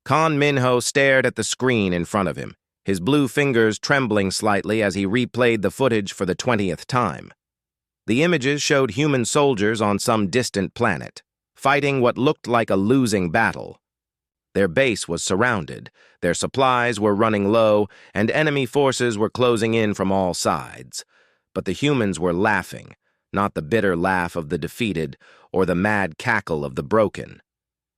Kan Minho stared at the screen in front of him, his blue fingers trembling slightly as he replayed the footage for the 20th time. The images showed human soldiers on some distant planet, fighting what looked like a losing battle. Their base was surrounded, their supplies were running low, and enemy forces were closing in from all sides. But the humans were laughing, not the bitter laugh of the defeated or the mad cackle of the broken.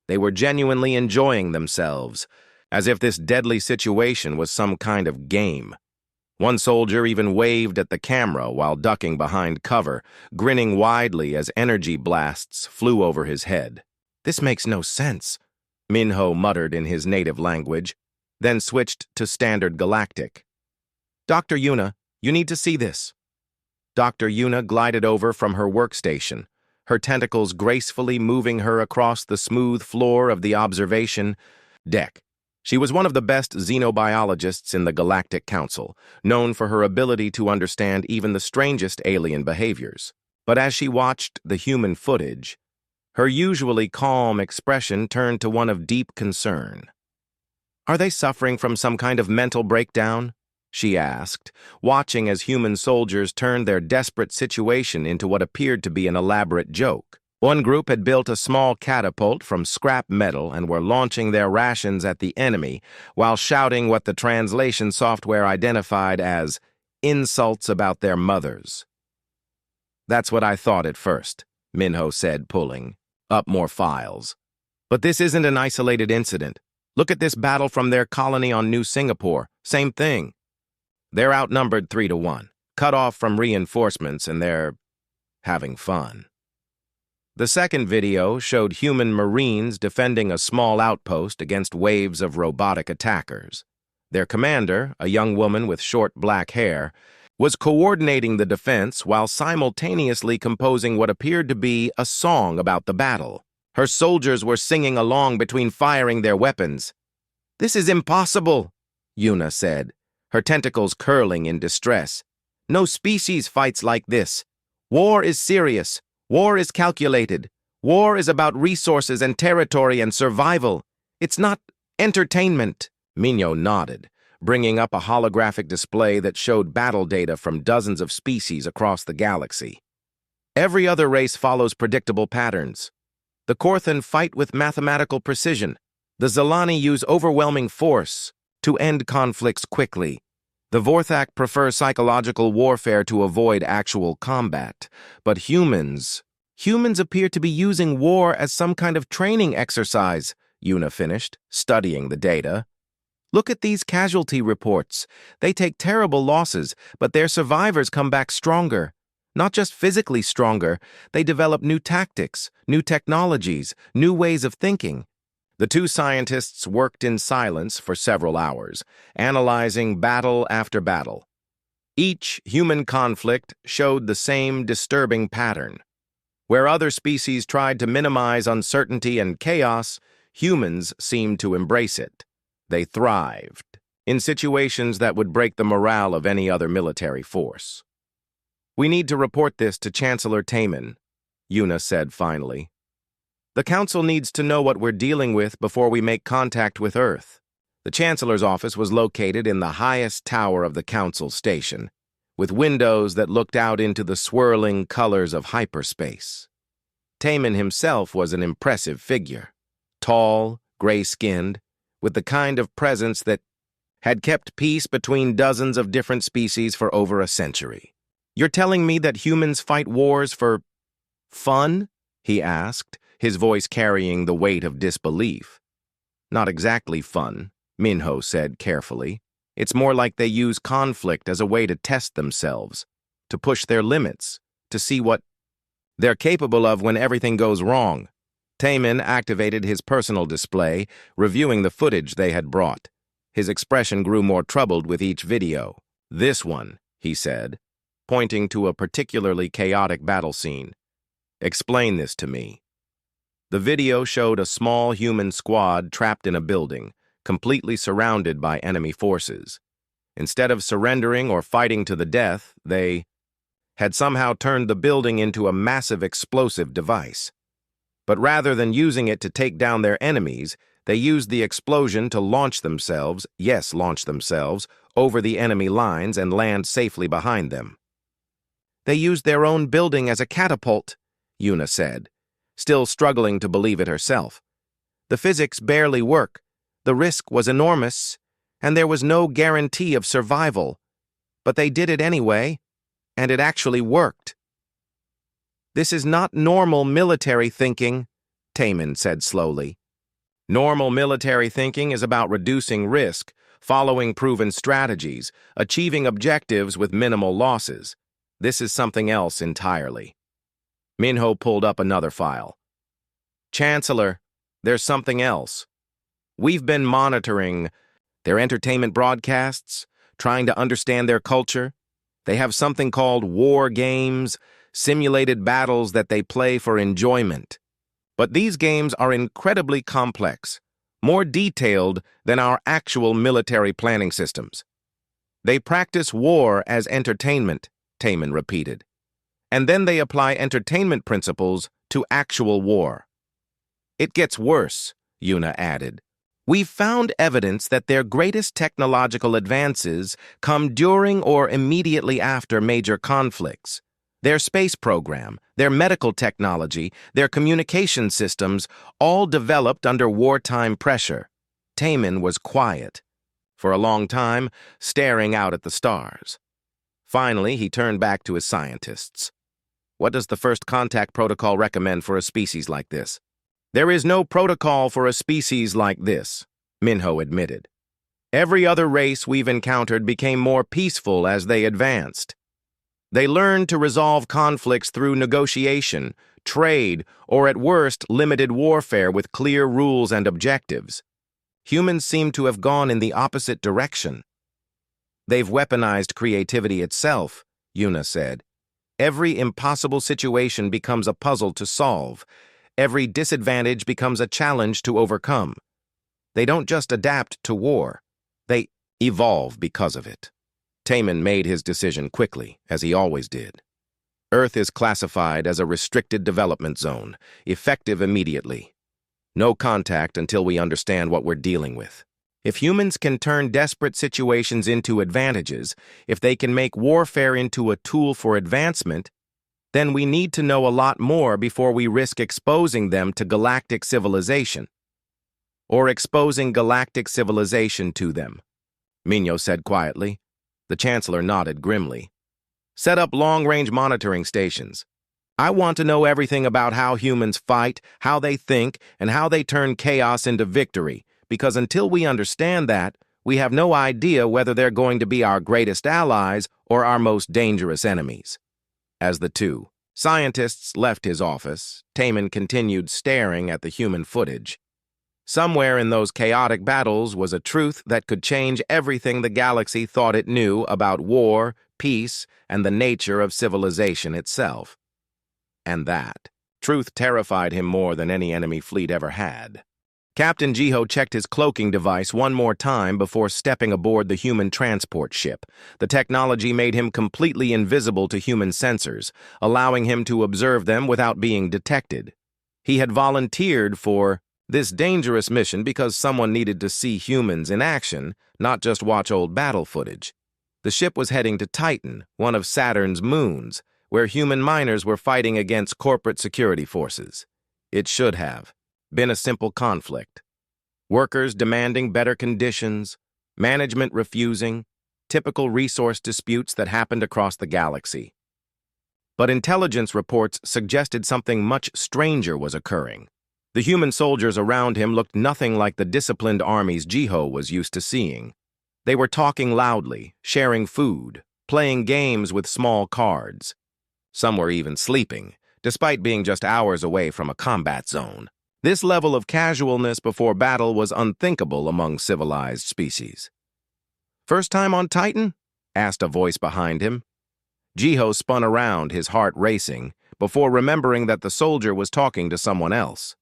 They were genuinely enjoying themselves, as if this deadly situation was some kind of game. One soldier even waved at the camera while ducking behind cover, grinning widely as energy blasts flew over his head. "This makes no sense," Minho muttered in his native language, then switched to Standard Galactic. "Dr. Yuna, you need to see this." Dr. Yuna glided over from her workstation, her tentacles gracefully moving her across the smooth floor of the observation deck. She was one of the best xenobiologists in the Galactic Council, known for her ability to understand even the strangest alien behaviors. But as she watched the human footage, her usually calm expression turned to one of deep concern. "Are they suffering from some kind of mental breakdown?" she asked, watching as human soldiers turned their desperate situation into what appeared to be an elaborate joke. One group had built a small catapult from scrap metal and were launching their rations at the enemy while shouting what the translation software identified as insults about their mothers. "That's what I thought at first," Minho said, pulling up more files. "But this isn't an isolated incident. Look at this battle from their colony on New Singapore. Same thing. They're outnumbered 3-1, cut off from reinforcements, and they're having fun." The second video showed human Marines defending a small outpost against waves of robotic attackers. Their commander, a young woman with short black hair, was coordinating the defense while simultaneously composing what appeared to be a song about the battle. Her soldiers were singing along between firing their weapons. "This is impossible," Yuna said, her tentacles curling in distress. "No species fights like this. War is serious. War is calculated. War is about resources and territory and survival. It's not entertainment." Minho nodded, bringing up a holographic display that showed battle data from dozens of species across the galaxy. "Every other race follows predictable patterns. The Korthan fight with mathematical precision. The Zilani use overwhelming force to end conflicts quickly. The Vorthak prefer psychological warfare to avoid actual combat. But humans appear to be using war as some kind of training exercise," Yuna finished, studying the data. "Look at these casualty reports. They take terrible losses, but their survivors come back stronger. Not just physically stronger, they develop new tactics, new technologies, new ways of thinking." The two scientists worked in silence for several hours, analyzing battle after battle. Each human conflict showed the same disturbing pattern. Where other species tried to minimize uncertainty and chaos, humans seemed to embrace it. They thrived in situations that would break the morale of any other military force. "We need to report this to Chancellor Taman," Yuna said finally. "The Council needs to know what we're dealing with before we make contact with Earth." The Chancellor's office was located in the highest tower of the Council station, with windows that looked out into the swirling colors of hyperspace. Taman himself was an impressive figure, tall, gray-skinned, with the kind of presence that had kept peace between dozens of different species for over a century. "You're telling me that humans fight wars for fun?" he asked, his voice carrying the weight of disbelief. "Not exactly fun," Minho said carefully. "It's more like they use conflict as a way to test themselves, to push their limits, to see what they're capable of when everything goes wrong." Taman activated his personal display, reviewing the footage they had brought. His expression grew more troubled with each video. "This one," he said, pointing to a particularly chaotic battle scene. "Explain this to me." The video showed a small human squad trapped in a building, completely surrounded by enemy forces. Instead of surrendering or fighting to the death, they had somehow turned the building into a massive explosive device. But rather than using it to take down their enemies, They used the explosion to launch themselves, yes, launch themselves, over the enemy lines and land safely behind them. They used their own building as a catapult, Yuna said, still struggling to believe it herself. The physics barely work, the risk was enormous, and there was no guarantee of survival. But they did it anyway, and it actually worked. This is not normal military thinking, Taman said slowly. Normal military thinking is about reducing risk, following proven strategies, achieving objectives with minimal losses. This is something else entirely. Minho pulled up another file. Chancellor, there's something else. We've been monitoring their entertainment broadcasts, trying to understand their culture. They have something called war games, simulated battles that they play for enjoyment. But these games are incredibly complex, more detailed than our actual military planning systems. They practice war as entertainment, Taman repeated. And then they apply entertainment principles to actual war. It gets worse, Yuna added. We've found evidence that their greatest technological advances come during or immediately after major conflicts. Their space program, their medical technology, their communication systems, all developed under wartime pressure. Taman was quiet, for a long time, staring out at the stars. Finally, he turned back to his scientists. What does the first contact protocol recommend for a species like this? There is no protocol for a species like this, Minho admitted. Every other race we've encountered became more peaceful as they advanced. They learned to resolve conflicts through negotiation, trade, or at worst, limited warfare with clear rules and objectives. Humans seem to have gone in the opposite direction. They've weaponized creativity itself, Yuna said. Every impossible situation becomes a puzzle to solve. Every disadvantage becomes a challenge to overcome. They don't just adapt to war. They evolve because of it. Taman made his decision quickly, as he always did. Earth is classified as a restricted development zone, effective immediately. No contact until we understand what we're dealing with. If humans can turn desperate situations into advantages, if they can make warfare into a tool for advancement, then we need to know a lot more before we risk exposing them to galactic civilization. Or exposing galactic civilization to them, Minho said quietly. The Chancellor nodded grimly. Set up long-range monitoring stations. I want to know everything about how humans fight, how they think, and how they turn chaos into victory, because until we understand that, we have no idea whether they're going to be our greatest allies or our most dangerous enemies. As the two scientists left his office, Taman continued staring at the human footage. Somewhere in those chaotic battles was a truth that could change everything the galaxy thought it knew about war, peace, and the nature of civilization itself. And that truth terrified him more than any enemy fleet ever had. Captain Jiho checked his cloaking device one more time before stepping aboard the human transport ship. The technology made him completely invisible to human sensors, allowing him to observe them without being detected. He had volunteered for this dangerous mission because someone needed to see humans in action, not just watch old battle footage. The ship was heading to Titan, one of Saturn's moons, where human miners were fighting against corporate security forces. It should have been a simple conflict. Workers demanding better conditions, management refusing, typical resource disputes that happened across the galaxy. But intelligence reports suggested something much stranger was occurring. The human soldiers around him looked nothing like the disciplined armies Jiho was used to seeing. They were talking loudly, sharing food, playing games with small cards. Some were even sleeping, despite being just hours away from a combat zone. This level of casualness before battle was unthinkable among civilized species. "First time on Titan?" asked a voice behind him. Jiho spun around, his heart racing, before remembering that the soldier was talking to someone else.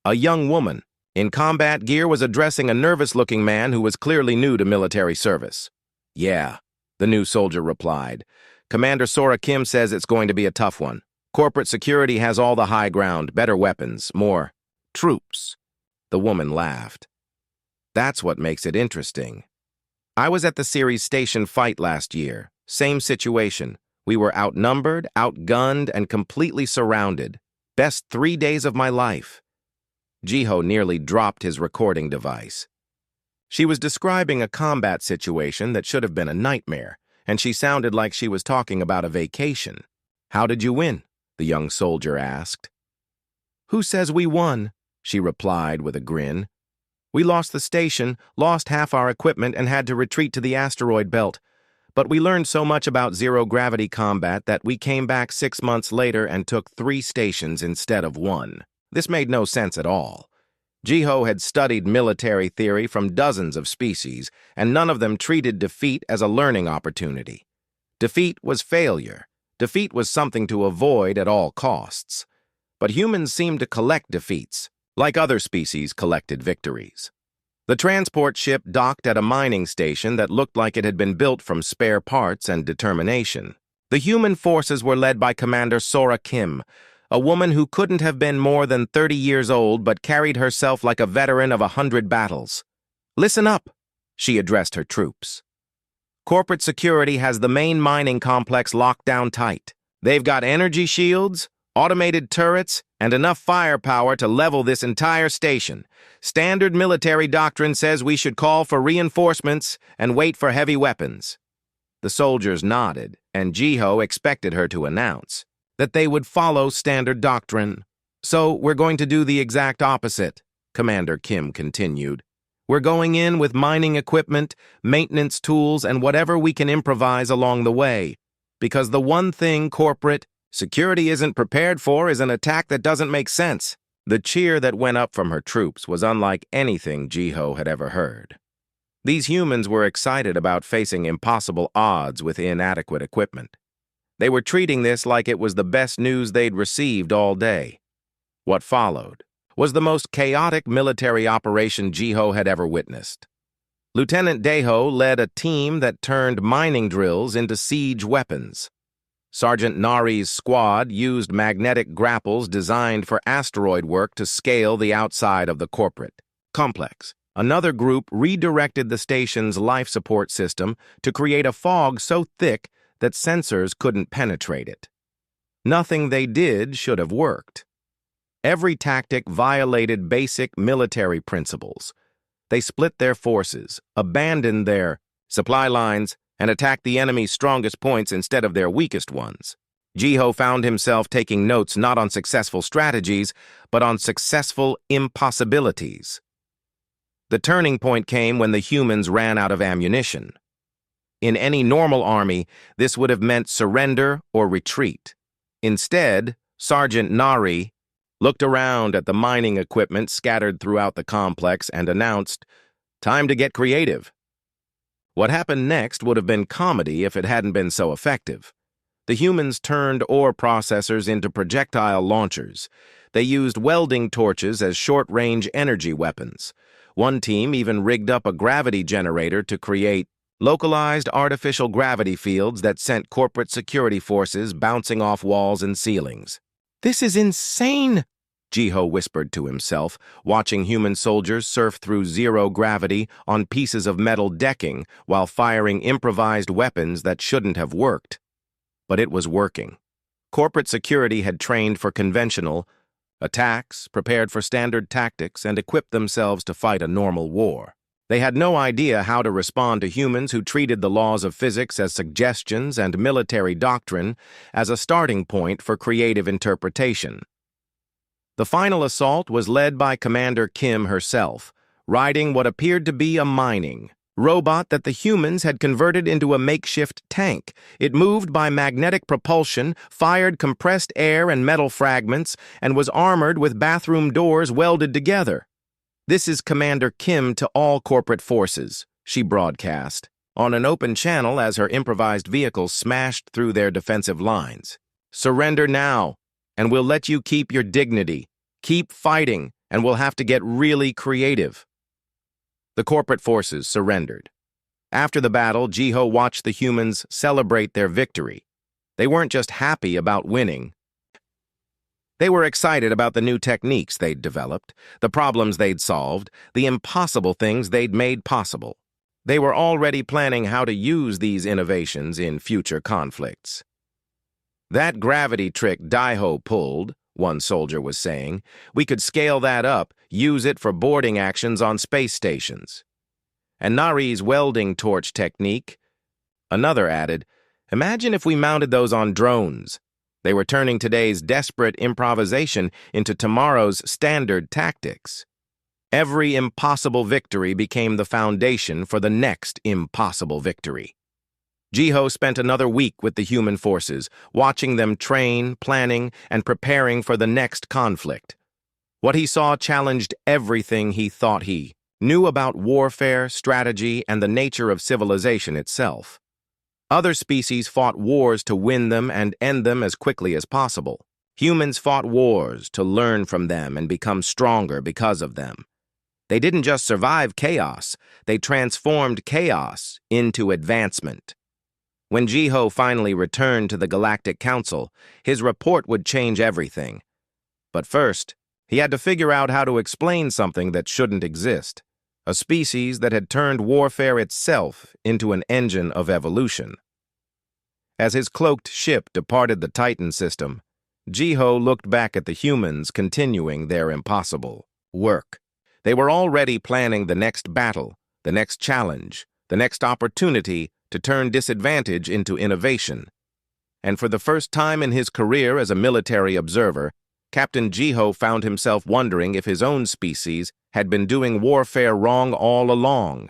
A young woman in combat gear was addressing a nervous-looking man who was clearly new to military service. "Yeah," the new soldier replied. "Commander Sora Kim says it's going to be a tough one. Corporate security has all the high ground, better weapons, more troops. The woman laughed. That's what makes it interesting. I was at the series station fight last year. Same situation. We were outnumbered, outgunned, and completely surrounded. Best 3 days of my life. Jiho nearly dropped his recording device. She was describing a combat situation that should have been a nightmare, and she sounded like she was talking about a vacation. How did you win? The young soldier asked. Who says we won? She replied with a grin. We lost the station, lost half our equipment, and had to retreat to the asteroid belt. But we learned so much about zero-gravity combat that we came back 6 months later and took 3 stations instead of 1. This made no sense at all. Jiho had studied military theory from dozens of species, and none of them treated defeat as a learning opportunity. Defeat was failure. Defeat was something to avoid at all costs. But humans seemed to collect defeats, like other species collected victories. The transport ship docked at a mining station that looked like it had been built from spare parts and determination. The human forces were led by Commander Sora Kim, a woman who couldn't have been more than 30 years old but carried herself like a veteran of 100 battles. Listen up, she addressed her troops. Corporate security has the main mining complex locked down tight. They've got energy shields, automated turrets, and enough firepower to level this entire station. Standard military doctrine says we should call for reinforcements and wait for heavy weapons. The soldiers nodded, and Jiho expected her to announce that they would follow standard doctrine. So we're going to do the exact opposite, Commander Kim continued. We're going in with mining equipment, maintenance tools, and whatever we can improvise along the way. Because the one thing corporate security isn't prepared for is an attack that doesn't make sense. The cheer that went up from her troops was unlike anything Jiho had ever heard. These humans were excited about facing impossible odds with inadequate equipment. They were treating this like it was the best news they'd received all day. What followed was the most chaotic military operation Jiho had ever witnessed. Lieutenant Daeho led a team that turned mining drills into siege weapons. Sergeant Nari's squad used magnetic grapples designed for asteroid work to scale the outside of the corporate complex. Another group redirected the station's life support system to create a fog so thick that sensors couldn't penetrate it. Nothing they did should have worked. Every tactic violated basic military principles. They split their forces, abandoned their supply lines, and attacked the enemy's strongest points instead of their weakest ones. Jiho found himself taking notes not on successful strategies, but on successful impossibilities. The turning point came when the humans ran out of ammunition. In any normal army, this would have meant surrender or retreat. Instead, Sergeant Nari looked around at the mining equipment scattered throughout the complex and announced, "Time to get creative." What happened next would have been comedy if it hadn't been so effective. The humans turned ore processors into projectile launchers. They used welding torches as short-range energy weapons. One team even rigged up a gravity generator to create localized artificial gravity fields that sent corporate security forces bouncing off walls and ceilings. "This is insane," Jiho whispered to himself, watching human soldiers surf through zero gravity on pieces of metal decking while firing improvised weapons that shouldn't have worked. But it was working. Corporate security had trained for conventional attacks, prepared for standard tactics, and equipped themselves to fight a normal war. They had no idea how to respond to humans who treated the laws of physics as suggestions and military doctrine as a starting point for creative interpretation. The final assault was led by Commander Kim herself, riding what appeared to be a mining robot that the humans had converted into a makeshift tank. It moved by magnetic propulsion, fired compressed air and metal fragments, and was armored with bathroom doors welded together. "This is Commander Kim to all corporate forces," she broadcast, on an open channel as her improvised vehicle smashed through their defensive lines. "Surrender now, and we'll let you keep your dignity. Keep fighting, and we'll have to get really creative." The corporate forces surrendered. After the battle, Jiho watched the humans celebrate their victory. They weren't just happy about winning. They were excited about the new techniques they'd developed, the problems they'd solved, the impossible things they'd made possible. They were already planning how to use these innovations in future conflicts. "That gravity trick Daiho pulled," one soldier was saying, "we could scale that up, use it for boarding actions on space stations." And Nari's welding torch technique, another added, "Imagine if we mounted those on drones." They were turning today's desperate improvisation into tomorrow's standard tactics. Every impossible victory became the foundation for the next impossible victory. Jiho spent another week with the human forces, watching them train, planning, and preparing for the next conflict. What he saw challenged everything he thought he knew about warfare, strategy, and the nature of civilization itself. Other species fought wars to win them and end them as quickly as possible. Humans fought wars to learn from them and become stronger because of them. They didn't just survive chaos, they transformed chaos into advancement. When Jiho finally returned to the Galactic Council, his report would change everything. But first, he had to figure out how to explain something that shouldn't exist. A species that had turned warfare itself into an engine of evolution. As his cloaked ship departed the Titan system, Jiho looked back at the humans continuing their impossible work. They were already planning the next battle, the next challenge, the next opportunity to turn disadvantage into innovation. And for the first time in his career as a military observer, Captain Jiho found himself wondering if his own species had been doing warfare wrong all along.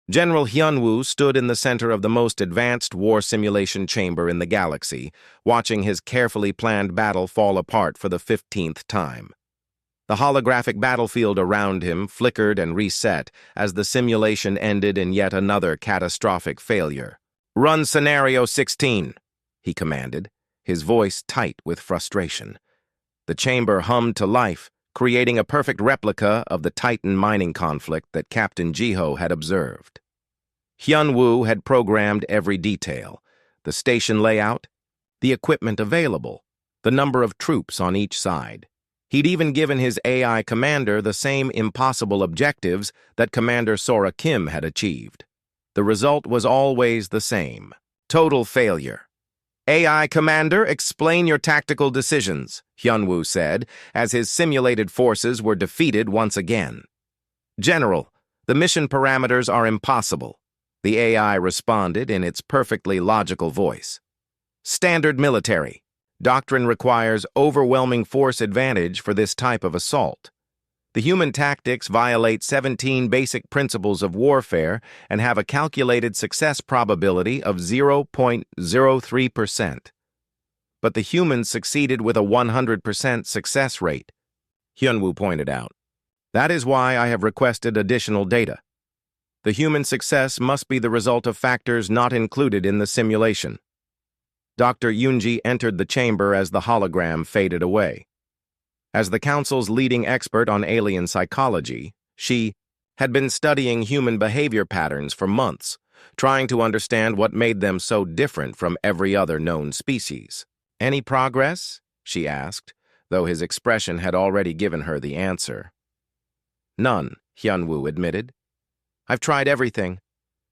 General Hyunwoo stood in the center of the most advanced war simulation chamber in the galaxy, watching his carefully planned battle fall apart for the 15th time. The holographic battlefield around him flickered and reset as the simulation ended in yet another catastrophic failure. "Run Scenario 16, he commanded, his voice tight with frustration. The chamber hummed to life, creating a perfect replica of the Titan mining conflict that Captain Jiho had observed. Hyunwoo had programmed every detail: the station layout, the equipment available, the number of troops on each side. He'd even given his AI commander the same impossible objectives that Commander Sora Kim had achieved. The result was always the same: total failure. "AI Commander, explain your tactical decisions," Hyunwoo said, as his simulated forces were defeated once again. "General, the mission parameters are impossible," the AI responded in its perfectly logical voice. "Standard military. Doctrine requires overwhelming force advantage for this type of assault. The human tactics violate 17 basic principles of warfare and have a calculated success probability of 0.03%. But the humans succeeded with a 100% success rate," Hyunwoo pointed out. "That is why I have requested additional data. The human success must be the result of factors not included in the simulation." Dr. Yoonji entered the chamber as the hologram faded away. As the Council's leading expert on alien psychology, she had been studying human behavior patterns for months, trying to understand what made them so different from every other known species. "Any progress?" she asked, though his expression had already given her the answer. "None," Hyunwoo admitted. "I've tried everything.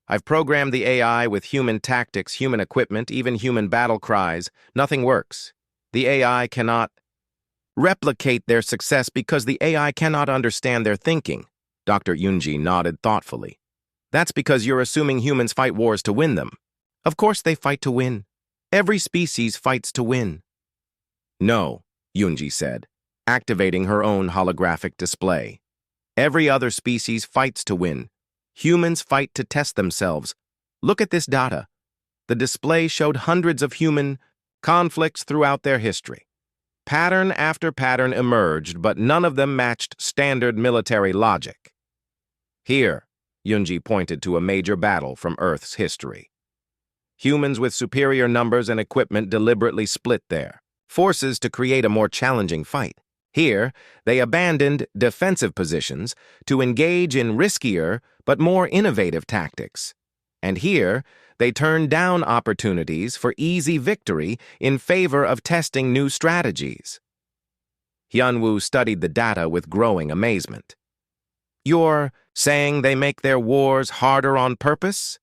I've programmed the AI with human tactics, human equipment, even human battle cries. Nothing works. The AI cannot replicate their success because the AI cannot understand their thinking." Dr. Yoonji nodded thoughtfully. "That's because you're assuming humans fight wars to win them. Of course they fight to win. Every species fights to win." "No," Yoonji said, activating her own holographic display. "Every other species fights to win. Humans fight to test themselves. Look at this data." The display showed hundreds of human conflicts throughout their history. Pattern after pattern emerged, but none of them matched standard military logic. "Here," Yoonji pointed to a major battle from Earth's history. Humans with superior numbers and equipment deliberately split their forces to create a more challenging fight. Here, they abandoned defensive positions to engage in riskier but more innovative tactics. And here, they turned down opportunities for easy victory in favor of testing new strategies. Hyunwoo studied the data with growing amazement. You're saying they make their wars harder on purpose?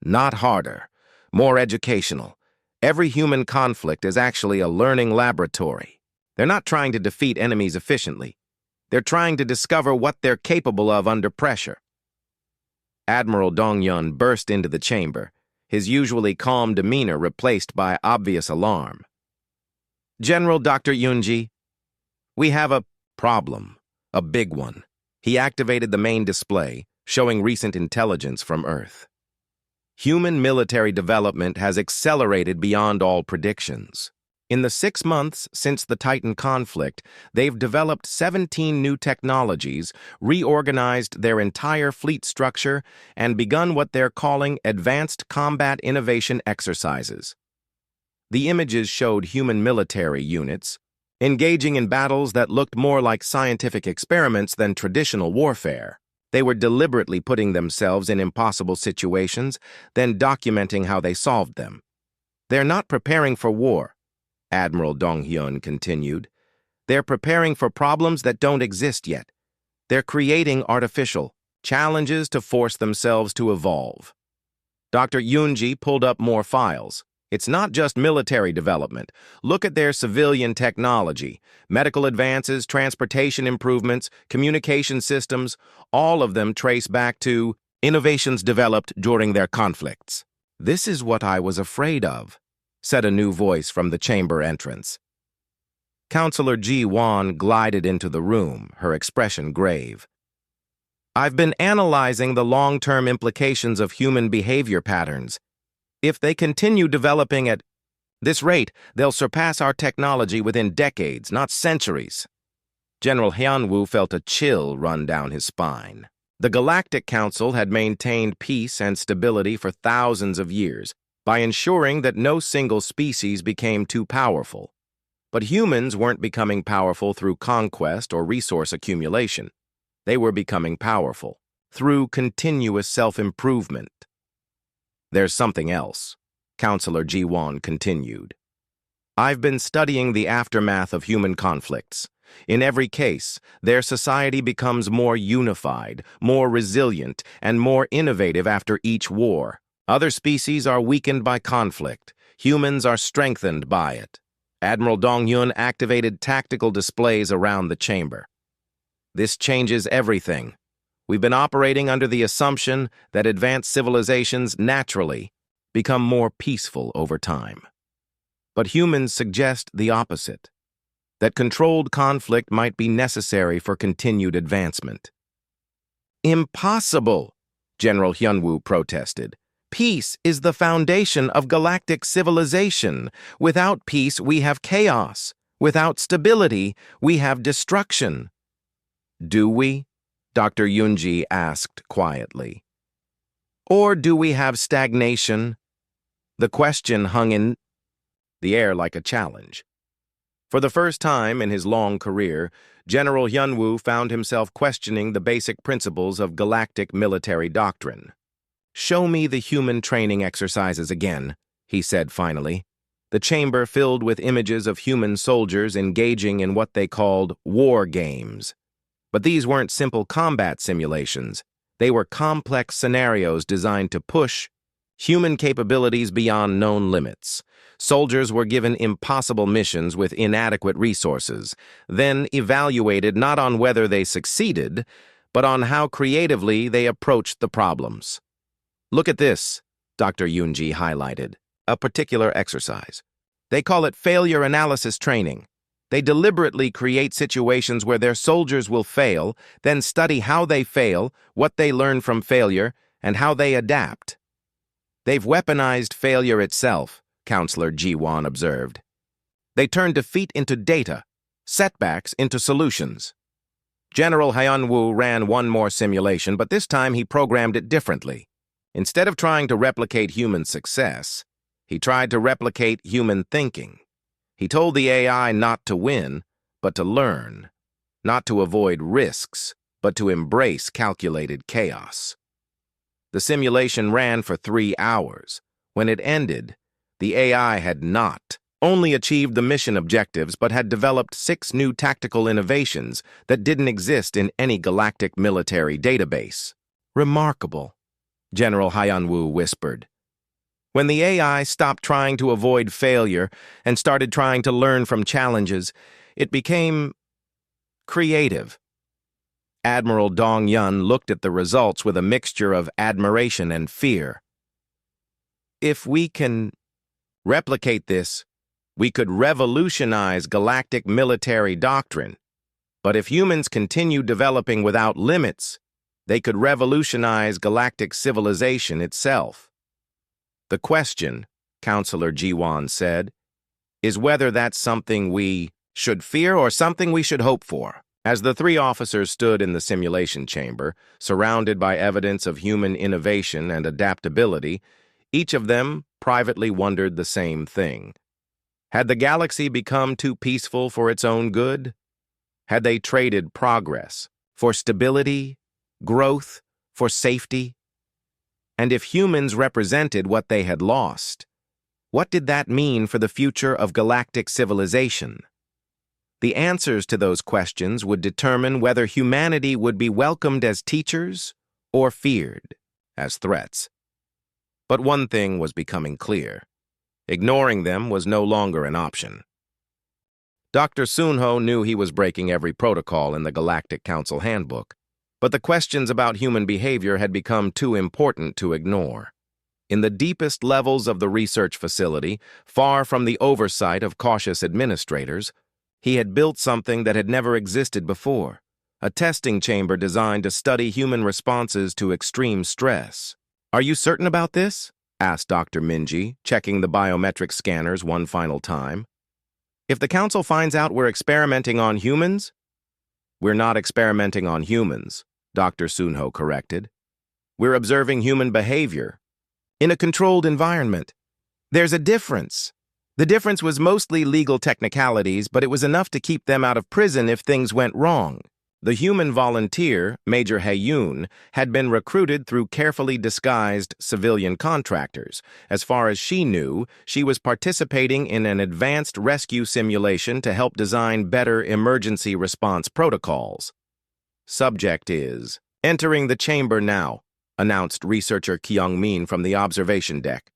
Not harder, more educational. Every human conflict is actually a learning laboratory. They're not trying to defeat enemies efficiently. They're trying to discover what they're capable of under pressure. Admiral Dong-yun burst into the chamber, his usually calm demeanor replaced by obvious alarm. General Dr. Yunji, we have a problem, a big one. He activated the main display, showing recent intelligence from Earth. Human military development has accelerated beyond all predictions. In the 6 months since the Titan conflict, they've developed 17 new technologies, reorganized their entire fleet structure, and begun what they're calling advanced combat innovation exercises. The images showed human military units engaging in battles that looked more like scientific experiments than traditional warfare. They were deliberately putting themselves in impossible situations, then documenting how they solved them. They're not preparing for war, Admiral Dong-hyun continued. They're preparing for problems that don't exist yet. They're creating artificial challenges to force themselves to evolve. Dr. Yunji pulled up more files. It's not just military development. Look at their civilian technology, medical advances, transportation improvements, communication systems, all of them trace back to innovations developed during their conflicts. This is what I was afraid of, said a new voice from the chamber entrance. Counselor Ji-won glided into the room, her expression grave. I've been analyzing the long-term implications of human behavior patterns. If they continue developing at this rate, they'll surpass our technology within decades, not centuries. General Hyunwoo felt a chill run down his spine. The Galactic Council had maintained peace and stability for thousands of years by ensuring that no single species became too powerful. But humans weren't becoming powerful through conquest or resource accumulation. They were becoming powerful through continuous self-improvement. There's something else, Counselor Ji-won continued. I've been studying the aftermath of human conflicts. In every case, their society becomes more unified, more resilient, and more innovative after each war. Other species are weakened by conflict. Humans are strengthened by it. Admiral Dong-hyun activated tactical displays around the chamber. This changes everything. We've been operating under the assumption that advanced civilizations naturally become more peaceful over time. But humans suggest the opposite, that controlled conflict might be necessary for continued advancement. Impossible, General Hyunwoo protested. Peace is the foundation of galactic civilization. Without peace, we have chaos. Without stability, we have destruction. Do we? Dr. Yunji asked quietly. Or do we have stagnation? The question hung in the air like a challenge. For the first time in his long career, General Hyunwoo found himself questioning the basic principles of galactic military doctrine. Show me the human training exercises again, he said finally. The chamber filled with images of human soldiers engaging in what they called war games. But these weren't simple combat simulations. They were complex scenarios designed to push human capabilities beyond known limits. Soldiers were given impossible missions with inadequate resources, then evaluated not on whether they succeeded, but on how creatively they approached the problems. Look at this, Dr. Yunji highlighted, a particular exercise. They call it failure analysis training. They deliberately create situations where their soldiers will fail, then study how they fail, what they learn from failure, and how they adapt. They've weaponized failure itself, Counselor Ji-won observed. They turn defeat into data, setbacks into solutions. General Hyunwoo ran one more simulation, but this time he programmed it differently. Instead of trying to replicate human success, he tried to replicate human thinking. He told the AI not to win, but to learn, not to avoid risks, but to embrace calculated chaos. The simulation ran for 3 hours. When it ended, the AI had not only achieved the mission objectives but had developed 6 new tactical innovations that didn't exist in any galactic military database. Remarkable, General Hyanwu whispered. When the AI stopped trying to avoid failure and started trying to learn from challenges, it became creative. Admiral Dong Yun looked at the results with a mixture of admiration and fear. If we can replicate this, we could revolutionize galactic military doctrine. But if humans continue developing without limits, they could revolutionize galactic civilization itself. The question, Counselor Jiwan said, is whether that's something we should fear or something we should hope for. As the 3 officers stood in the simulation chamber, surrounded by evidence of human innovation and adaptability, each of them privately wondered the same thing. Had the galaxy become too peaceful for its own good? Had they traded progress for stability, growth, for safety? And if humans represented what they had lost, what did that mean for the future of galactic civilization? The answers to those questions would determine whether humanity would be welcomed as teachers or feared as threats. But one thing was becoming clear. Ignoring them was no longer an option. Dr. Sunho knew he was breaking every protocol in the Galactic Council Handbook, but the questions about human behavior had become too important to ignore. In the deepest levels of the research facility, far from the oversight of cautious administrators, he had built something that had never existed before, a testing chamber designed to study human responses to extreme stress. "Are you certain about this?" asked Dr. Minji, checking the biometric scanners one final time. "If the council finds out we're experimenting on humans—" "We're not experimenting on humans," Dr. Sunho corrected. "We're observing human behavior in a controlled environment. There's a difference. The difference was mostly legal technicalities, but it was enough to keep them out of prison if things went wrong." The human volunteer, Major Hae-yoon, had been recruited through carefully disguised civilian contractors. As far as she knew, she was participating in an advanced rescue simulation to help design better emergency response protocols. "Subject is entering the chamber now," announced researcher Kyung-min from the observation deck.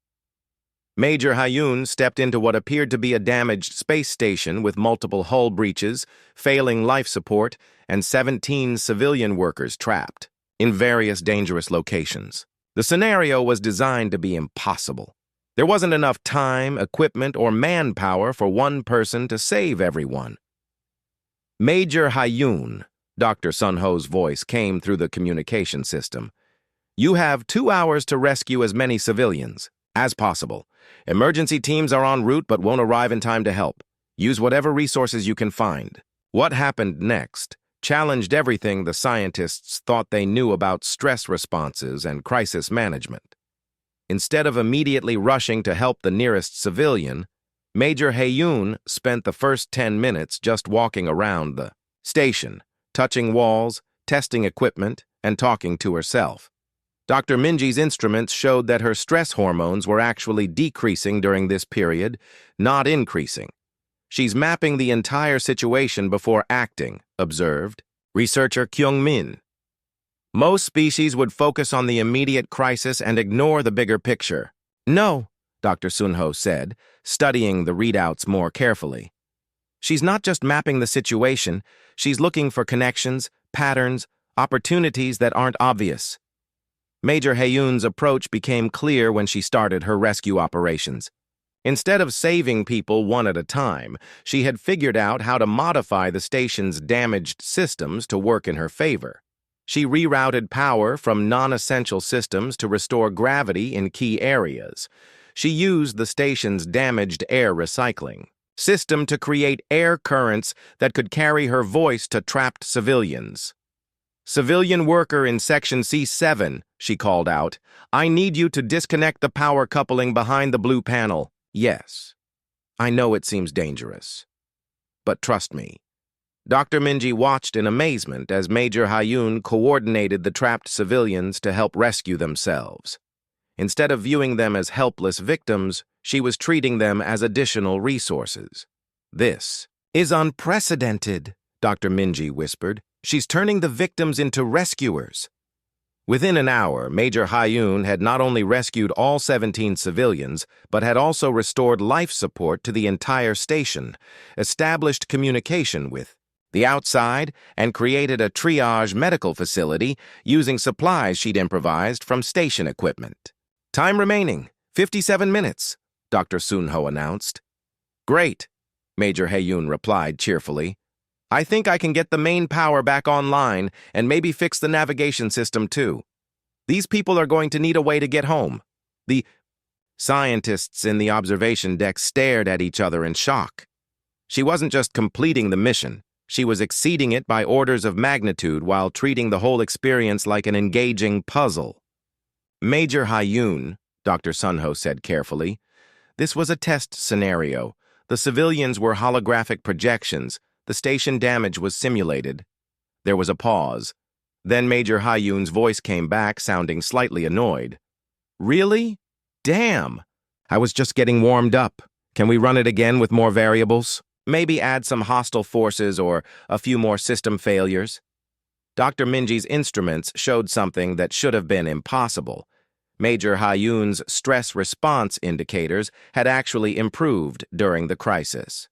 Major Hae-yoon stepped into what appeared to be a damaged space station with multiple hull breaches, failing life support, and 17 civilian workers trapped in various dangerous locations. The scenario was designed to be impossible. There wasn't enough time, equipment, or manpower for one person to save everyone. "Major Hae-yoon," Dr. Sunho's voice came through the communication system. "You have 2 hours to rescue as many civilians as possible. Emergency teams are en route but won't arrive in time to help. Use whatever resources you can find." What happened next challenged everything the scientists thought they knew about stress responses and crisis management. Instead of immediately rushing to help the nearest civilian, Major Hae-yoon spent the first 10 minutes just walking around the station, touching walls, testing equipment, and talking to herself. Dr. Minji's instruments showed that her stress hormones were actually decreasing during this period, not increasing. "She's mapping the entire situation before acting," observed researcher Kyung-min. "Most species would focus on the immediate crisis and ignore the bigger picture." "No," Dr. Sunho said, studying the readouts more carefully. "She's not just mapping the situation, she's looking for connections, patterns, opportunities that aren't obvious." Major Hae-yoon's approach became clear when she started her rescue operations. Instead of saving people one at a time, she had figured out how to modify the station's damaged systems to work in her favor. She rerouted power from non-essential systems to restore gravity in key areas. She used the station's damaged air recycling system to create air currents that could carry her voice to trapped civilians. "Civilian worker in Section C7, she called out. "I need you to disconnect the power coupling behind the blue panel." "Yes, I know it seems dangerous, but trust me." Dr. Minji watched in amazement as Major Hae-yoon coordinated the trapped civilians to help rescue themselves. Instead of viewing them as helpless victims, She was treating them as additional resources. "This is unprecedented," Dr. Minji whispered. "She's turning the victims into rescuers." Within an hour, Major Hyun had not only rescued all 17 civilians, but had also restored life support to the entire station, established communication with the outside, and created a triage medical facility using supplies she'd improvised from station equipment. "Time remaining, 57 minutes, Dr. Sunho announced. "Great," Major Hyun replied cheerfully. "I think I can get the main power back online and maybe fix the navigation system too. These people are going to need a way to get home." The scientists in the observation deck stared at each other in shock. She wasn't just completing the mission, she was exceeding it by orders of magnitude while treating the whole experience like an engaging puzzle. "Major Hyun," Dr. Sunho said carefully, "this was a test scenario. The civilians were holographic projections. The station damage was simulated." There was a pause. Then Major Hyun's voice came back, sounding slightly annoyed. "Really? Damn! I was just getting warmed up. Can we run it again with more variables? Maybe add some hostile forces or a few more system failures?" Dr. Minji's instruments showed something that should have been impossible. Major Hyun's stress response indicators had actually improved during the crisis.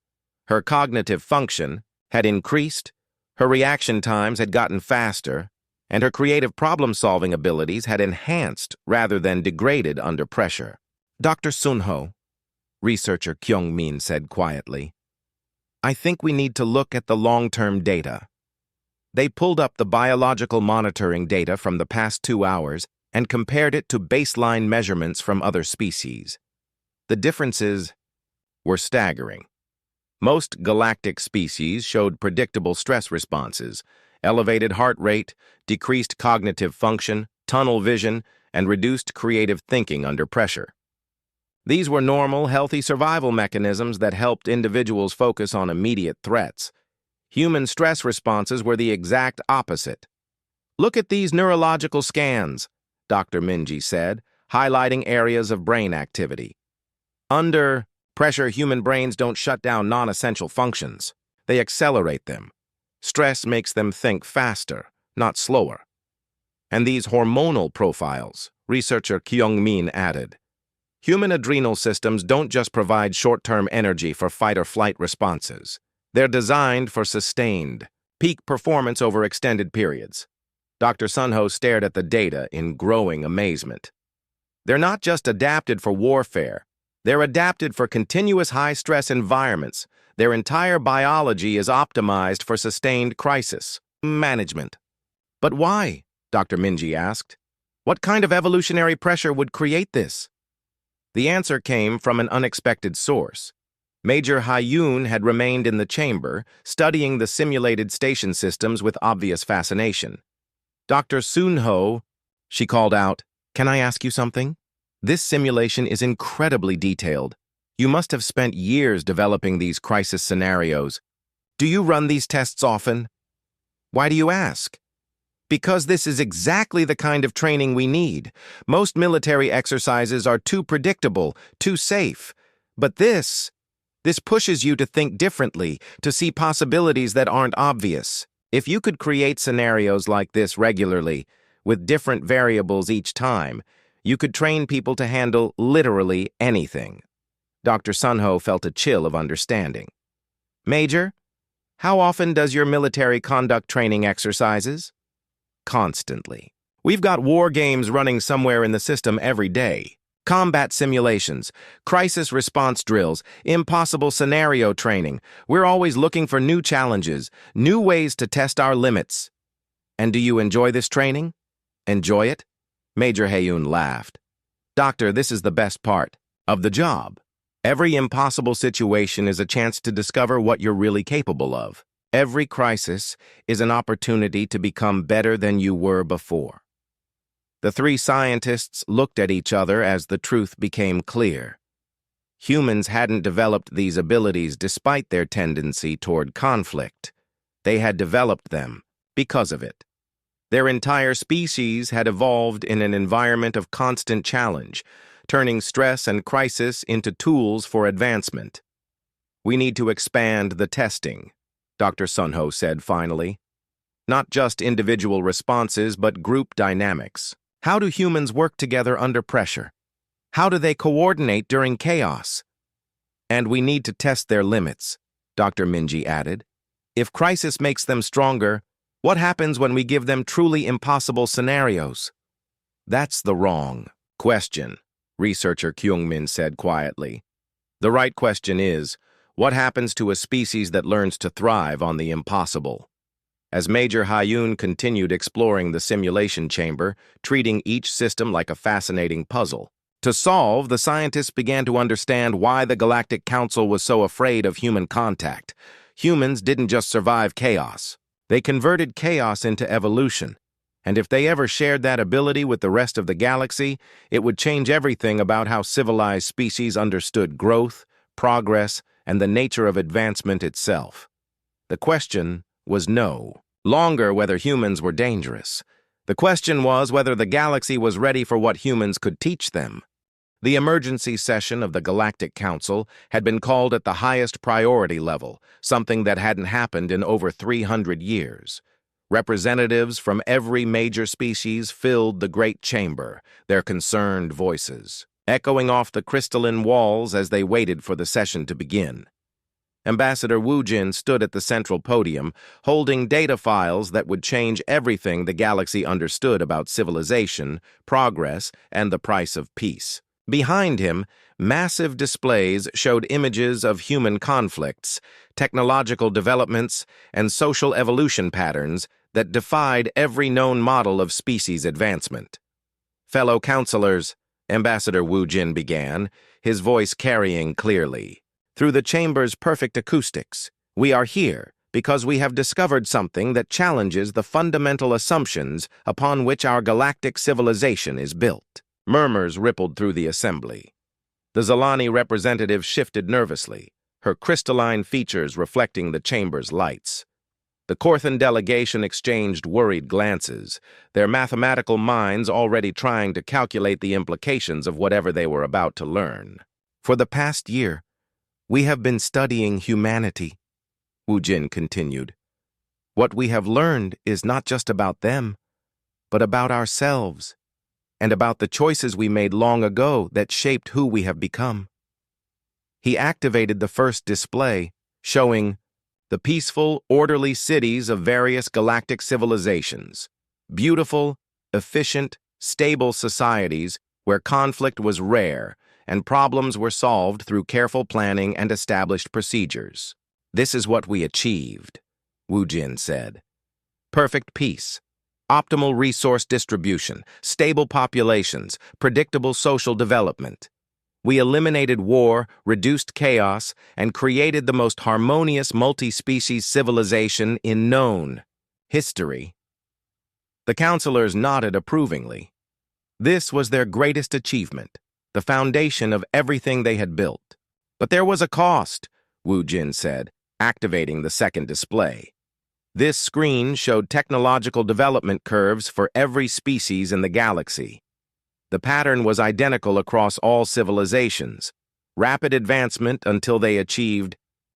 Her cognitive function had increased, her reaction times had gotten faster, and her creative problem-solving abilities had enhanced rather than degraded under pressure. "Dr. Sunho," researcher Kyung-min said quietly, "I think we need to look at the long-term data." They pulled up the biological monitoring data from the past 2 hours and compared it to baseline measurements from other species. The differences were staggering. Most galactic species showed predictable stress responses: elevated heart rate, decreased cognitive function, tunnel vision, and reduced creative thinking under pressure. These were normal, healthy survival mechanisms that helped individuals focus on immediate threats. Human stress responses were the exact opposite. "Look at these neurological scans," Dr. Minji said, highlighting areas of brain activity. "Under pressure, human brains don't shut down non-essential functions. They accelerate them. Stress makes them think faster, not slower." "And these hormonal profiles," researcher Kyung-min added. "Human adrenal systems don't just provide short-term energy for fight-or-flight responses. They're designed for sustained, peak performance over extended periods." Dr. Sunho stared at the data in growing amazement. "They're not just adapted for warfare. They're adapted for continuous high-stress environments. Their entire biology is optimized for sustained crisis management." "But why?" Dr. Minji asked. "What kind of evolutionary pressure would create this?" The answer came from an unexpected source. Major Hyun had remained in the chamber, studying the simulated station systems with obvious fascination. "Dr. Sunho," she called out, "can I ask you something? This simulation is incredibly detailed. You must have spent years developing these crisis scenarios. Do you run these tests often?" "Why do you ask?" "Because this is exactly the kind of training we need. Most military exercises are too predictable, too safe. But this pushes you to think differently, to see possibilities that aren't obvious. If you could create scenarios like this regularly, with different variables each time, you could train people to handle literally anything." Dr. Sunho felt a chill of understanding. "Major, how often does your military conduct training exercises?" "Constantly. We've got war games running somewhere in the system every day. Combat simulations, crisis response drills, impossible scenario training. We're always looking for new challenges, new ways to test our limits." "And do you enjoy this training?" "Enjoy it?" Major Hyun laughed. "Doctor, this is the best part of the job. Every impossible situation is a chance to discover what you're really capable of. Every crisis is an opportunity to become better than you were before." The three scientists looked at each other as the truth became clear. Humans hadn't developed these abilities despite their tendency toward conflict. They had developed them because of it. Their entire species had evolved in an environment of constant challenge, turning stress and crisis into tools for advancement. "We need to expand the testing," Dr. Sunho said finally. "Not just individual responses, but group dynamics. How do humans work together under pressure? How do they coordinate during chaos? And we need to test their limits," Dr. Minji added. "If crisis makes them stronger, what happens when we give them truly impossible scenarios?" "That's the wrong question," researcher Kyungmin said quietly. "The right question is, what happens to a species that learns to thrive on the impossible?" As Major Hyun continued exploring the simulation chamber, treating each system like a fascinating puzzle. To solve, the scientists began to understand why the Galactic Council was so afraid of human contact. Humans didn't just survive chaos. They converted chaos into evolution. And if they ever shared that ability with the rest of the galaxy, it would change everything about how civilized species understood growth, progress, and the nature of advancement itself. The question was no longer whether humans were dangerous. The question was whether the galaxy was ready for what humans could teach them. The emergency session of the Galactic Council had been called at the highest priority level, something that hadn't happened in over 300 years. Representatives from every major species filled the great chamber, their concerned voices echoing off the crystalline walls as they waited for the session to begin. Ambassador Wu Jin stood at the central podium, holding data files that would change everything the galaxy understood about civilization, progress, and the price of peace. Behind him, massive displays showed images of human conflicts, technological developments, and social evolution patterns that defied every known model of species advancement. "Fellow counselors," Ambassador Wu Jin began, his voice carrying clearly through the chamber's perfect acoustics, "we are here because we have discovered something that challenges the fundamental assumptions upon which our galactic civilization is built." Murmurs rippled through the assembly. The Zalani representative shifted nervously, her crystalline features reflecting the chamber's lights. The Korthan delegation exchanged worried glances, their mathematical minds already trying to calculate the implications of whatever they were about to learn. "For the past year, we have been studying humanity," Wu Jin continued. "What we have learned is not just about them, but about ourselves, and about the choices we made long ago that shaped who we have become." He activated the first display, showing the peaceful, orderly cities of various galactic civilizations. Beautiful, efficient, stable societies where conflict was rare and problems were solved through careful planning and established procedures. "This is what we achieved," Wu Jin said. "Perfect peace, optimal resource distribution, stable populations, predictable social development. We eliminated war, reduced chaos, and created the most harmonious multi-species civilization in known history." The counselors nodded approvingly. This was their greatest achievement, the foundation of everything they had built. "But there was a cost," Wu Jin said, activating the second display. This screen showed technological development curves for every species in the galaxy. The pattern was identical across all civilizations: rapid advancement until they achieved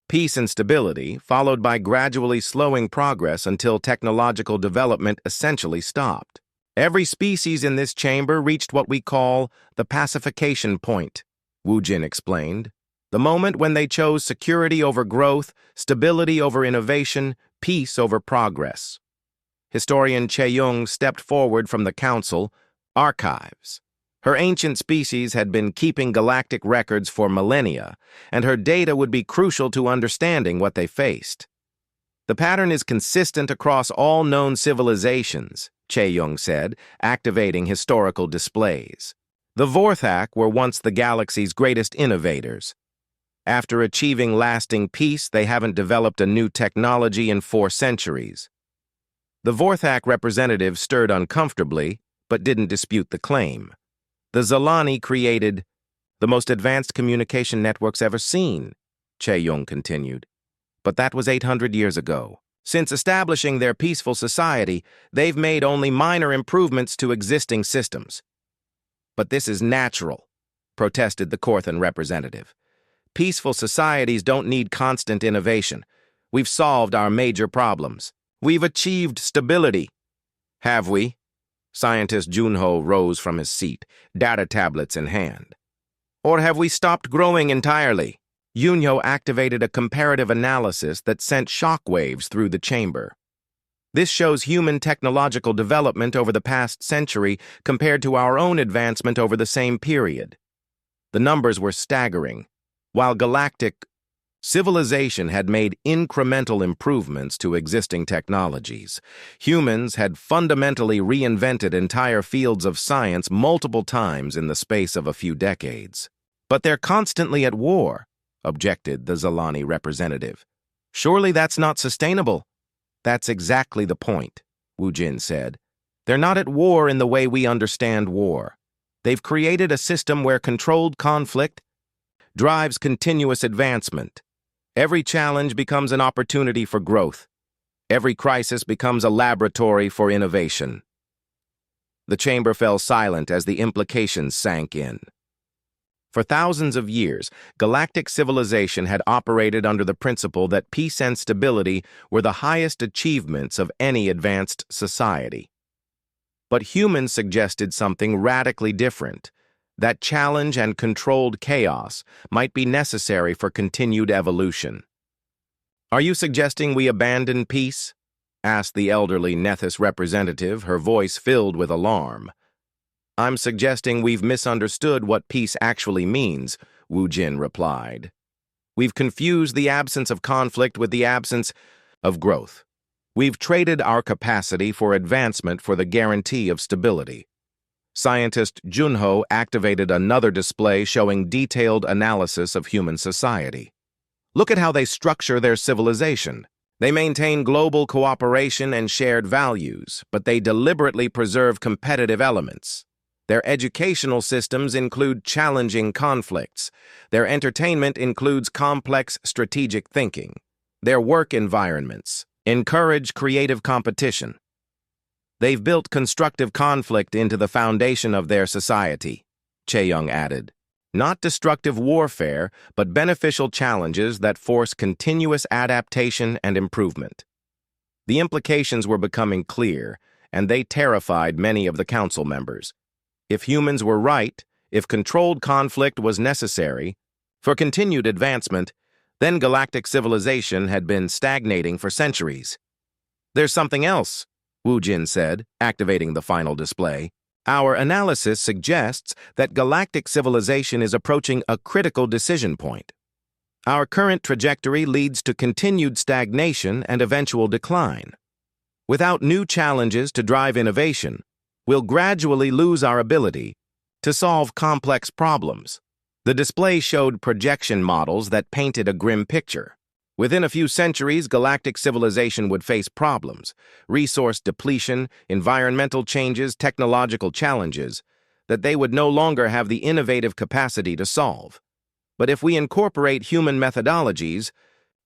peace and stability, followed by gradually slowing progress until technological development essentially stopped. "Every species in this chamber reached what we call the pacification point," Wu Jin explained. "The moment when they chose security over growth, stability over innovation, peace over progress." Historian Chae-young stepped forward from the council archives. Her ancient species had been keeping galactic records for millennia, and her data would be crucial to understanding what they faced. "The pattern is consistent across all known civilizations," Chae-young said, activating historical displays. "The Vorthak were once the galaxy's greatest innovators. After achieving lasting peace, they haven't developed a new technology in 4 centuries. The Vorthak representative stirred uncomfortably, but didn't dispute the claim. "The Zalani created the most advanced communication networks ever seen," Chae-young continued. "But that was 800 years ago. Since establishing their peaceful society, they've made only minor improvements to existing systems. But this is natural. protested the Corthan representative. Peaceful societies don't need constant innovation. We've solved our major problems. We've achieved stability. Have we? Scientist Junho rose from his seat, data tablets in hand. Or have we stopped growing entirely? Junho activated a comparative analysis that sent shockwaves through the chamber. This shows human technological development over the past century compared to our own advancement over the same period. The numbers were staggering. While galactic civilization had made incremental improvements to existing technologies, humans had fundamentally reinvented entire fields of science multiple times in the space of a few decades. But they're constantly at war, objected the Zalani representative. Surely that's not sustainable. That's exactly the point, Wu Jin said. They're not at war in the way we understand war. They've created a system where controlled conflict drives continuous advancement. Every challenge becomes an opportunity for growth. Every crisis becomes a laboratory for innovation. The chamber fell silent as the implications sank in. For thousands of years, galactic civilization had operated under the principle that peace and stability were the highest achievements of any advanced society. But humans suggested something radically different, that challenge and controlled chaos might be necessary for continued evolution. Are you suggesting we abandon peace? Asked the elderly Nethys representative, her voice filled with alarm. I'm suggesting we've misunderstood what peace actually means, Wu Jin replied. We've confused the absence of conflict with the absence of growth. We've traded our capacity for advancement for the guarantee of stability. Scientist Junho activated another display showing detailed analysis of human society. Look at how they structure their civilization. They maintain global cooperation and shared values, but they deliberately preserve competitive elements. Their educational systems include challenging conflicts. Their entertainment includes complex strategic thinking. Their work environments encourage creative competition. They've built constructive conflict into the foundation of their society, Chae-young added. Not destructive warfare, but beneficial challenges that force continuous adaptation and improvement. The implications were becoming clear, and they terrified many of the council members. If humans were right, if controlled conflict was necessary for continued advancement, then galactic civilization had been stagnating for centuries. There's something else, Wu Jin said, activating the final display. Our analysis suggests that galactic civilization is approaching a critical decision point. Our current trajectory leads to continued stagnation and eventual decline. Without new challenges to drive innovation, we'll gradually lose our ability to solve complex problems. The display showed projection models that painted a grim picture. Within a few centuries, galactic civilization would face problems, resource depletion, environmental changes, technological challenges, that they would no longer have the innovative capacity to solve. But if we incorporate human methodologies,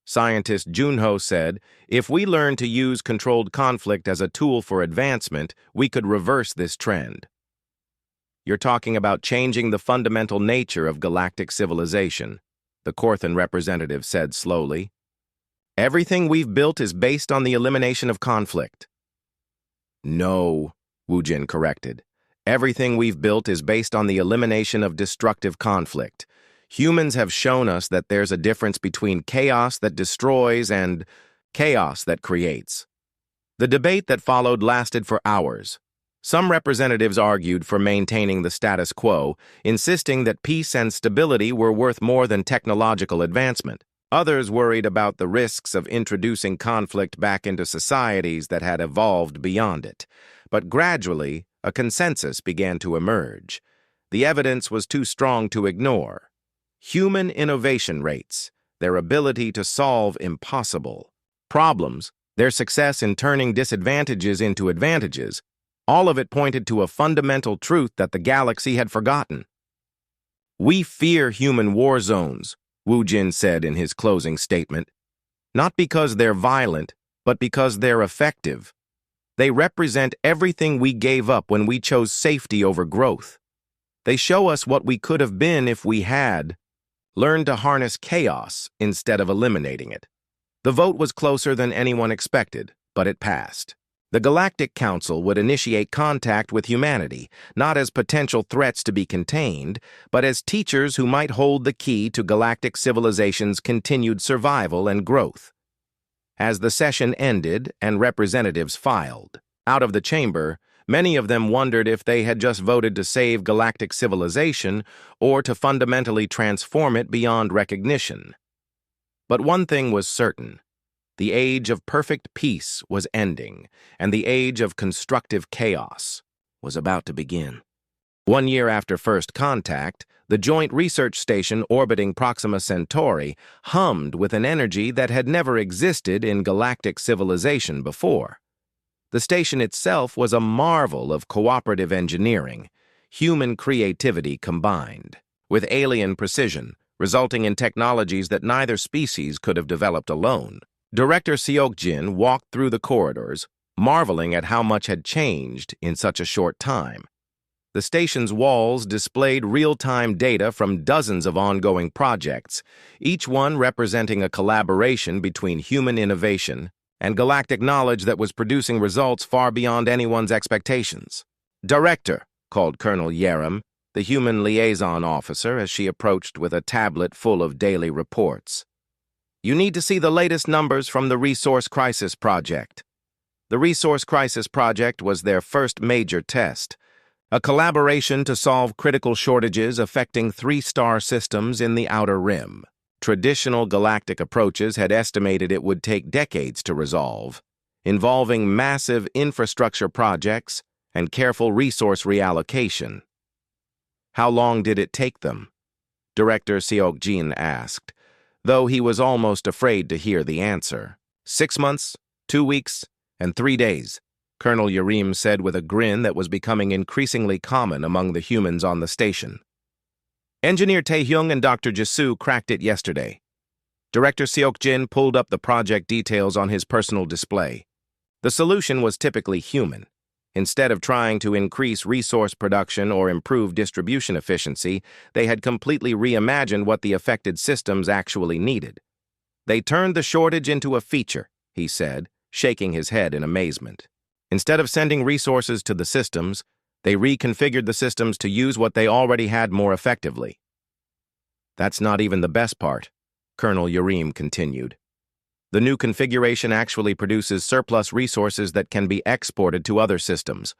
scientist Junho said, if we learn to use controlled conflict as a tool for advancement, we could reverse this trend. You're talking about changing the fundamental nature of galactic civilization, the Corthan representative said slowly. Everything we've built is based on the elimination of conflict. No, Wu Jin corrected. Everything we've built is based on the elimination of destructive conflict. Humans have shown us that there's a difference between chaos that destroys and chaos that creates. The debate that followed lasted for hours. Some representatives argued for maintaining the status quo, insisting that peace and stability were worth more than technological advancement. Others worried about the risks of introducing conflict back into societies that had evolved beyond it. But gradually, a consensus began to emerge. The evidence was too strong to ignore. Human innovation rates, their ability to solve impossible problems, their success in turning disadvantages into advantages, all of it pointed to a fundamental truth that the galaxy had forgotten. We fear human war zones, Wu Jin said in his closing statement, not because they're violent, but because they're effective. They represent everything we gave up when we chose safety over growth. They show us what we could have been if we had learned to harness chaos instead of eliminating it. The vote was closer than anyone expected, but it passed. The Galactic Council would initiate contact with humanity, not as potential threats to be contained, but as teachers who might hold the key to galactic civilization's continued survival and growth. As the session ended and representatives filed out of the chamber, many of them wondered if they had just voted to save galactic civilization or to fundamentally transform it beyond recognition. But one thing was certain. The age of perfect peace was ending, and the age of constructive chaos was about to begin. 1 year after first contact, the joint research station orbiting Proxima Centauri hummed with an energy that had never existed in galactic civilization before. The station itself was a marvel of cooperative engineering, human creativity combined, with alien precision, resulting in technologies that neither species could have developed alone. Director Seok-jin walked through the corridors, marveling at how much had changed in such a short time. The station's walls displayed real-time data from dozens of ongoing projects, each one representing a collaboration between human innovation and galactic knowledge that was producing results far beyond anyone's expectations. "Director," called Colonel Yerim, the human liaison officer, as she approached with a tablet full of daily reports. "You need to see the latest numbers from the Resource Crisis Project." The Resource Crisis Project was their first major test, a collaboration to solve critical shortages affecting 3-star systems in the Outer Rim. Traditional galactic approaches had estimated it would take decades to resolve, involving massive infrastructure projects and careful resource reallocation. How long did it take them? Director Seok-jin asked, though he was almost afraid to hear the answer. 6 months, 2 weeks, and 3 days, Colonel Yerim said with a grin that was becoming increasingly common among the humans on the station. Engineer Tae-hyung and Dr. Jisoo cracked it yesterday. Director Seok-jin pulled up the project details on his personal display. The solution was typically human. Instead of trying to increase resource production or improve distribution efficiency, they had completely reimagined what the affected systems actually needed. They turned the shortage into a feature, he said, shaking his head in amazement. Instead of sending resources to the systems, they reconfigured the systems to use what they already had more effectively. That's not even the best part, Colonel Yerim continued. The new configuration actually produces surplus resources that can be exported to other systems.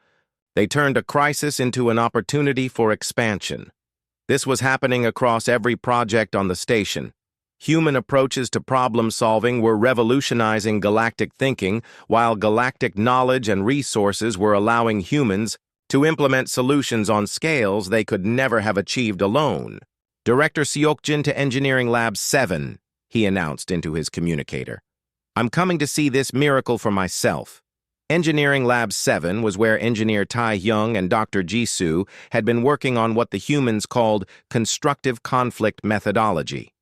They turned a crisis into an opportunity for expansion. This was happening across every project on the station. Human approaches to problem-solving were revolutionizing galactic thinking, while galactic knowledge and resources were allowing humans to implement solutions on scales they could never have achieved alone. Director Seok-jin to Engineering Lab 7, he announced into his communicator. "I'm coming to see this miracle for myself." Engineering Lab 7 was where Engineer Tae-hyung and Dr. Jisoo had been working on what the humans called constructive conflict methodology.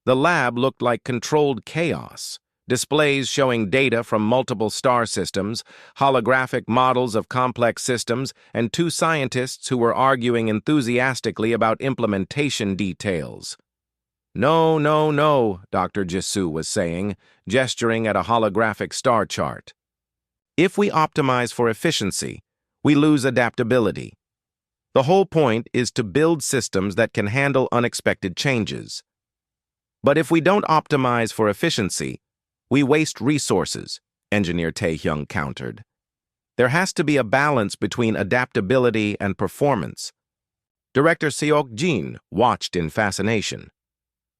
The lab looked like controlled chaos. Displays showing data from multiple star systems, holographic models of complex systems, and 2 scientists who were arguing enthusiastically about implementation details. "No, no, no," Dr. Jisoo was saying, gesturing at a holographic star chart. "If we optimize for efficiency, we lose adaptability. The whole point is to build systems that can handle unexpected changes. But if we don't optimize for efficiency, we waste resources," Engineer Tae-hyung countered. "There has to be a balance between adaptability and performance." Director Seok-jin watched in fascination.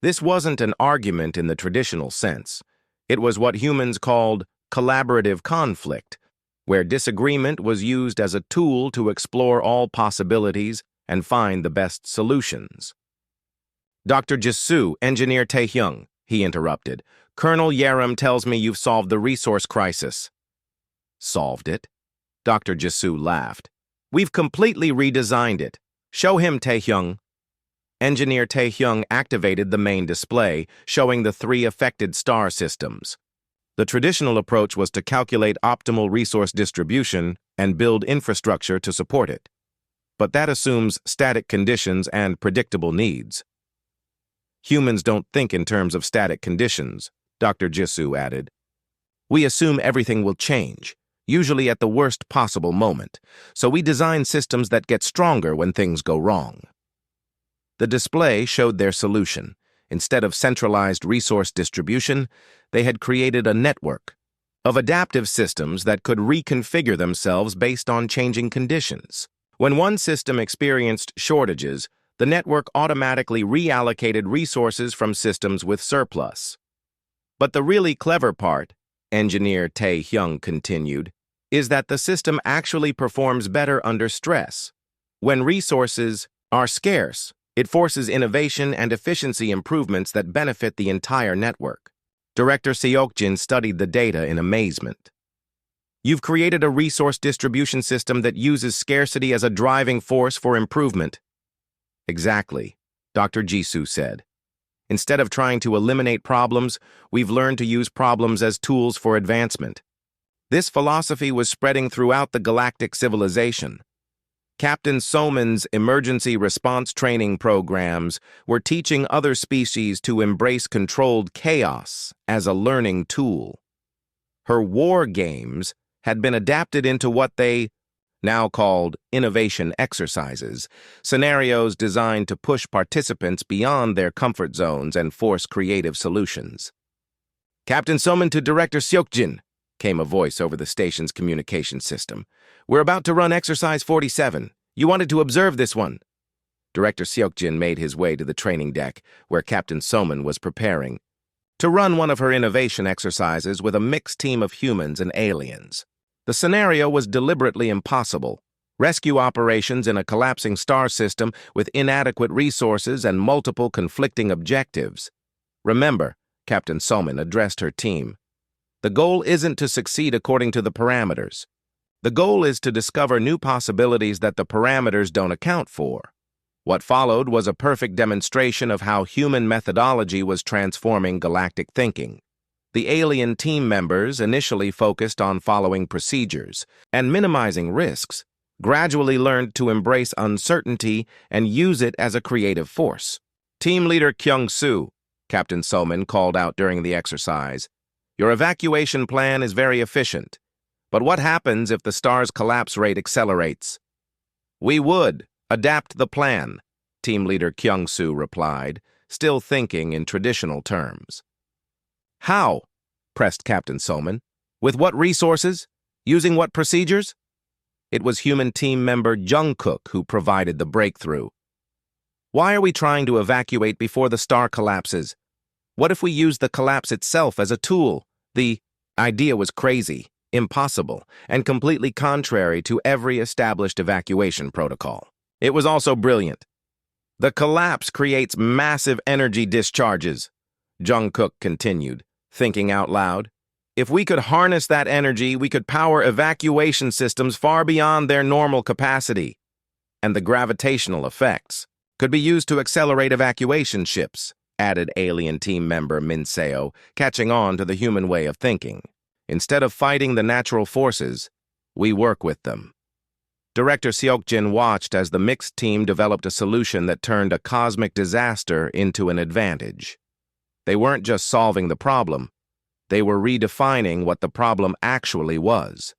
This wasn't an argument in the traditional sense. It was what humans called collaborative conflict, where disagreement was used as a tool to explore all possibilities and find the best solutions. "Dr. Jisoo, Engineer Tae-hyung," he interrupted. "Colonel Yerim tells me you've solved the resource crisis." "Solved it?" Dr. Jisoo laughed. "We've completely redesigned it. Show him, Tae-hyung." Engineer Tae-hyung activated the main display, showing the 3 affected star systems. The traditional approach was to calculate optimal resource distribution and build infrastructure to support it. but that assumes static conditions and predictable needs. Humans don't think in terms of static conditions, Dr. Jisoo added. We assume everything will change, usually at the worst possible moment, so we design systems that get stronger when things go wrong. The display showed their solution. Instead of centralized resource distribution, they had created a network of adaptive systems that could reconfigure themselves based on changing conditions. When one system experienced shortages, the network automatically reallocated resources from systems with surplus. But the really clever part, engineer Tae-hyung continued, is that the system actually performs better under stress. When resources are scarce, it forces innovation and efficiency improvements that benefit the entire network. Director Seok-jin studied the data in amazement. You've created a resource distribution system that uses scarcity as a driving force for improvement. Exactly, Dr. Jisoo said. Instead of trying to eliminate problems, we've learned to use problems as tools for advancement. This philosophy was spreading throughout the galactic civilization. Captain Soman's emergency response training programs were teaching other species to embrace controlled chaos as a learning tool. Her war games had been adapted into what they now called innovation exercises, scenarios designed to push participants beyond their comfort zones and force creative solutions. Captain Soman to Director Seok-jin, came a voice over the station's communication system. We're about to run Exercise 47. You wanted to observe this one. Director Seok-jin made his way to the training deck, where Captain Soman was preparing to run one of her innovation exercises with a mixed team of humans and aliens. The scenario was deliberately impossible. Rescue operations in a collapsing star system with inadequate resources and multiple conflicting objectives. Remember, Captain Soman addressed her team. The goal isn't to succeed according to the parameters. The goal is to discover new possibilities that the parameters don't account for. What followed was a perfect demonstration of how human methodology was transforming galactic thinking. The alien team members, initially focused on following procedures and minimizing risks, gradually learned to embrace uncertainty and use it as a creative force. Team leader Kyung-soo, Captain Soman called out during the exercise, your evacuation plan is very efficient. But what happens if the star's collapse rate accelerates? We would adapt the plan, Team leader Kyung-soo replied, still thinking in traditional terms. How? Pressed Captain Soman. With what resources? Using what procedures? It was human team member Jungkook who provided the breakthrough. Why are we trying to evacuate before the star collapses? What if we use the collapse itself as a tool? The idea was crazy, impossible, and completely contrary to every established evacuation protocol. It was also brilliant. The collapse creates massive energy discharges, Jungkook continued, thinking out loud. If we could harness that energy, we could power evacuation systems far beyond their normal capacity. And the gravitational effects could be used to accelerate evacuation ships, added alien team member Minseo, catching on to the human way of thinking. Instead of fighting the natural forces, we work with them. Director Seok-jin watched as the mixed team developed a solution that turned a cosmic disaster into an advantage. They weren't just solving the problem, they were redefining what the problem actually was.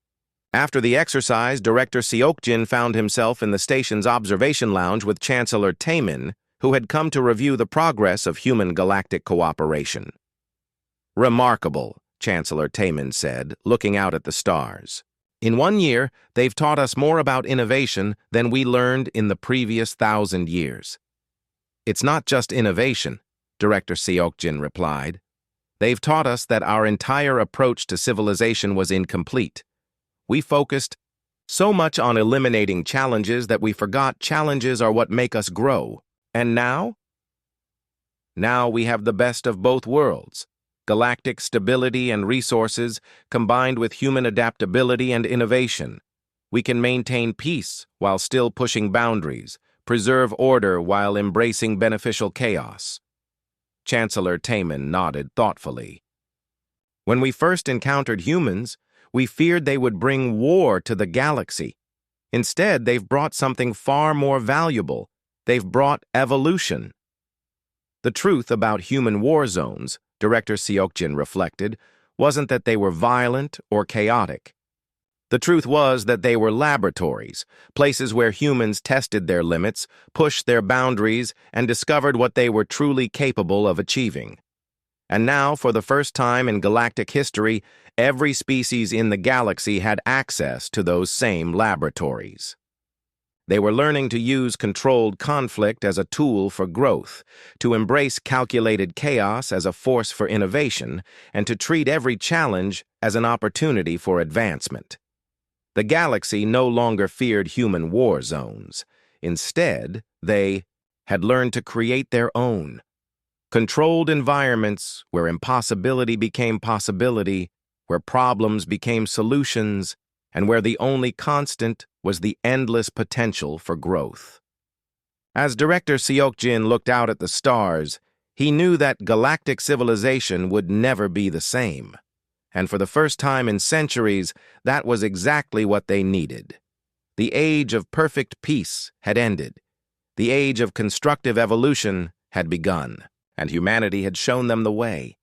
After the exercise, Director Seok-jin found himself in the station's observation lounge with Chancellor Taemin, who had come to review the progress of human galactic cooperation. Remarkable, Chancellor Taemin said, looking out at the stars. In 1 year, they've taught us more about innovation than we learned in the previous 1,000 years. It's not just innovation, Director Seok-jin replied. They've taught us that our entire approach to civilization was incomplete. We focused so much on eliminating challenges that we forgot challenges are what make us grow. And now? Now we have the best of both worlds. Galactic stability and resources combined with human adaptability and innovation. We can maintain peace while still pushing boundaries, preserve order while embracing beneficial chaos. Chancellor Taemin nodded thoughtfully. When we first encountered humans, we feared they would bring war to the galaxy. Instead, they've brought something far more valuable. They've brought evolution. The truth about human war zones, Director Seokjin reflected, wasn't that they were violent or chaotic. The truth was that they were laboratories, places where humans tested their limits, pushed their boundaries, and discovered what they were truly capable of achieving. And now, for the first time in galactic history, every species in the galaxy had access to those same laboratories. They were learning to use controlled conflict as a tool for growth, to embrace calculated chaos as a force for innovation, and to treat every challenge as an opportunity for advancement. The galaxy no longer feared human war zones. Instead, they had learned to create their own. Controlled environments where impossibility became possibility, where problems became solutions, and where the only constant was the endless potential for growth. As Director Seokjin looked out at the stars, he knew that galactic civilization would never be the same. And for the first time in centuries, that was exactly what they needed. The age of perfect peace had ended. The age of constructive evolution had begun, and humanity had shown them the way.